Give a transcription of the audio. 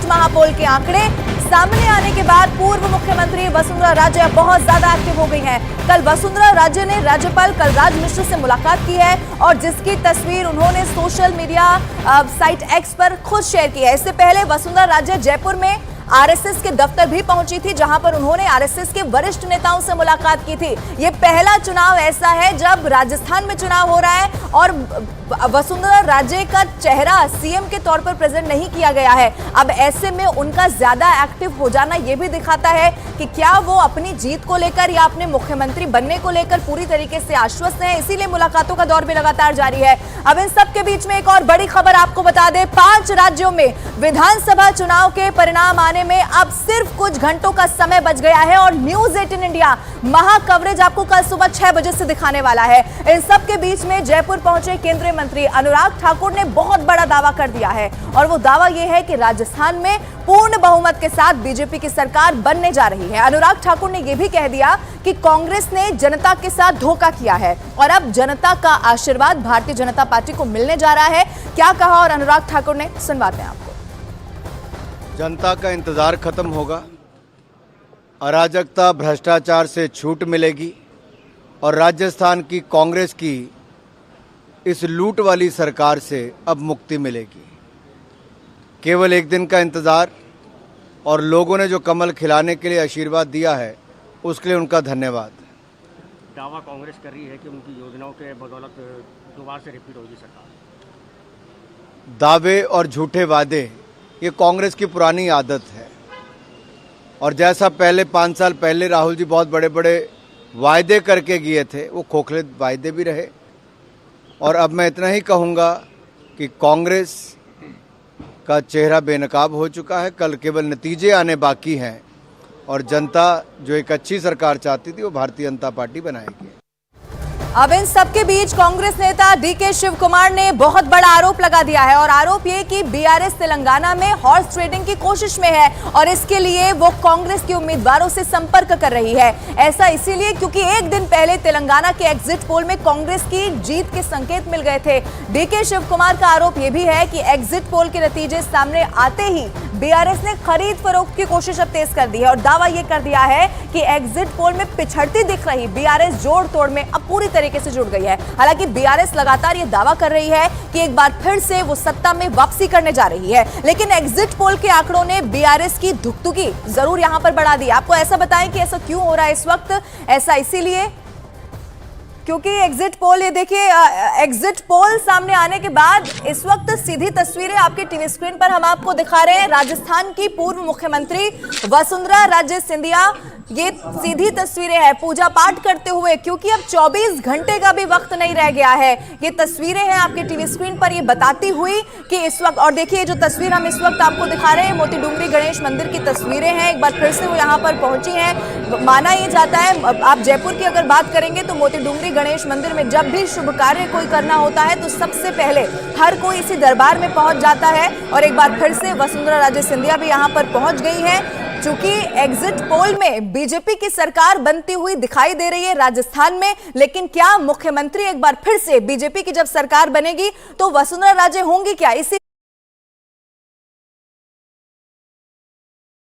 Act महापोल के आंकड़े सामने आने के बाद पूर्व मुख्यमंत्री वसुंधरा राजे बहुत ज्यादा एक्टिव हो गई हैं। कल वसुंधरा राजे ने राज्यपाल कलराज मिश्र से मुलाकात की है और जिसकी तस्वीर उन्होंने सोशल मीडिया साइट एक्स पर खुद शेयर की है। इससे पहले वसुंधरा राजे जयपुर में आरएसएस के दफ्तर भी पहुंची थी, जहां पर उन्होंने आरएसएस के वरिष्ठ नेताओं से मुलाकात की थी। ये पहला चुनाव ऐसा है जब राजस्थान में चुनाव हो रहा है और वसुंधरा राजे का चेहरा सीएम के तौर पर प्रेजेंट नहीं किया गया है। अब ऐसे में उनका ज्यादा एक्टिव हो जाना यह भी दिखाता है कि क्या वो अपनी जीत को लेकर या अपने मुख्यमंत्री बनने को लेकर पूरी तरीके से आश्वस्त हैं। इसीलिए मुलाकातों का दौर भी लगातार जारी है। अब इन सब के बीच में एक और बड़ी खबर आपको बता दें, 5 राज्यों में विधानसभा चुनाव के परिणाम आने में अब सिर्फ कुछ घंटों का समय बच गया है और न्यूज 18 इंडिया महा कवरेज आपको कल सुबह 6 बजे से दिखाने वाला है। इन सब के बीच में जयपुर पहुंचे केंद्रीय मंत्री अनुराग ठाकुर ने बहुत बड़ा दावा कर दिया है और वो दावा यह है कि राजस्थान में पूर्ण बहुमत के साथ बीजेपी की सरकार बनने जा रही है। अनुराग ठाकुर ने यह भी कह दिया कि कांग्रेस ने जनता के साथ धोखा किया है और अब जनता का आशीर्वाद भारतीय जनता पार्टी को मिलने जा रहा है। क्या कहा और अनुराग ठाकुर ने, सुनवाते हैं आपको। जनता का इंतजार खत्म होगा, अराजकता भ्रष्टाचार से छूट मिलेगी और राजस्थान की कांग्रेस की इस लूट वाली सरकार से अब मुक्ति मिलेगी। केवल एक दिन का इंतजार और लोगों ने जो कमल खिलाने के लिए आशीर्वाद दिया है उसके लिए उनका धन्यवाद। दावा कांग्रेस कर रही है कि उनकी योजनाओं के बदौलत दोबारा से रिपीट होगी सरकार। दावे और झूठे वादे ये कांग्रेस की पुरानी आदत है और जैसा पहले 5 साल पहले राहुल जी बहुत बड़े बड़े वायदे करके गए थे, वो खोखले वायदे भी रहे। और अब मैं इतना ही कहूँगा कि कांग्रेस का चेहरा बेनकाब हो चुका है। कल केवल नतीजे आने बाकी हैं और जनता जो एक अच्छी सरकार चाहती थी वो भारतीय जनता पार्टी बनाएगी। अब इन सबके बीच कांग्रेस नेता डीके शिव कुमार ने बहुत बड़ा आरोप लगा दिया है और आरोप ये कि बीआरएस तेलंगाना में हॉर्स ट्रेडिंग की कोशिश में है और इसके लिए वो कांग्रेस के उम्मीदवारों से संपर्क कर रही है। ऐसा इसीलिए क्योंकि एक दिन पहले तेलंगाना के एग्जिट पोल में कांग्रेस की जीत के संकेत मिल गए थे। डीके शिव कुमार का आरोप यह भी है कि एग्जिट पोल के नतीजे सामने आते ही बीआरएस ने खरीद फरोख्त की कोशिश अब तेज कर दी है और दावा यह कर दिया है कि एग्जिट पोल में पिछड़ती दिख रही बीआरएस जोड़ तोड़ में अब पूरी तरीके से जुड़ गई है। हालांकि बीआरएस लगातार यह दावा कर रही है कि एक बार फिर से वो सत्ता में वापसी करने जा रही है, लेकिन एग्जिट पोल के आंकड़ों ने बीआरएस की धुकधुकी जरूर यहां पर बढ़ा दी। आपको ऐसा बताएं कि ऐसा क्यों हो रहा है इस वक्त? ऐसा इसीलिए क्योंकि एग्जिट पोल, ये देखिए, एग्जिट पोल सामने आने के बाद इस वक्त सीधी तस्वीरें आपके टीवी स्क्रीन पर हम आपको दिखा रहे हैं। राजस्थान की पूर्व मुख्यमंत्री वसुंधरा राजे सिंधिया, ये सीधी तस्वीरें हैं पूजा पाठ करते हुए, क्योंकि अब 24 घंटे का भी वक्त नहीं रह गया है। ये तस्वीरें हैं आपके टीवी स्क्रीन पर, ये बताती हुई कि इस वक्त, और देखिए जो तस्वीर हम इस वक्त आपको दिखा रहे हैं मोती डूंगरी गणेश मंदिर की तस्वीरें हैं। एक बार फिर से वो यहाँ पर पहुंची हैं। माना ये जाता है, आप जयपुर की अगर बात करेंगे तो मोती डूंगरी गणेश मंदिर में जब भी शुभ कार्य कोई करना होता है तो सबसे पहले हर कोई इसी दरबार में पहुंच जाता है और एक बार फिर से वसुंधरा राजे सिंधिया भी यहां पर पहुंच गई है। चूंकि एग्जिट पोल में बीजेपी की सरकार बनती हुई दिखाई दे रही है राजस्थान में, लेकिन क्या मुख्यमंत्री एक बार फिर से बीजेपी की जब सरकार बनेगी तो वसुंधरा राजे होंगी क्या? इसी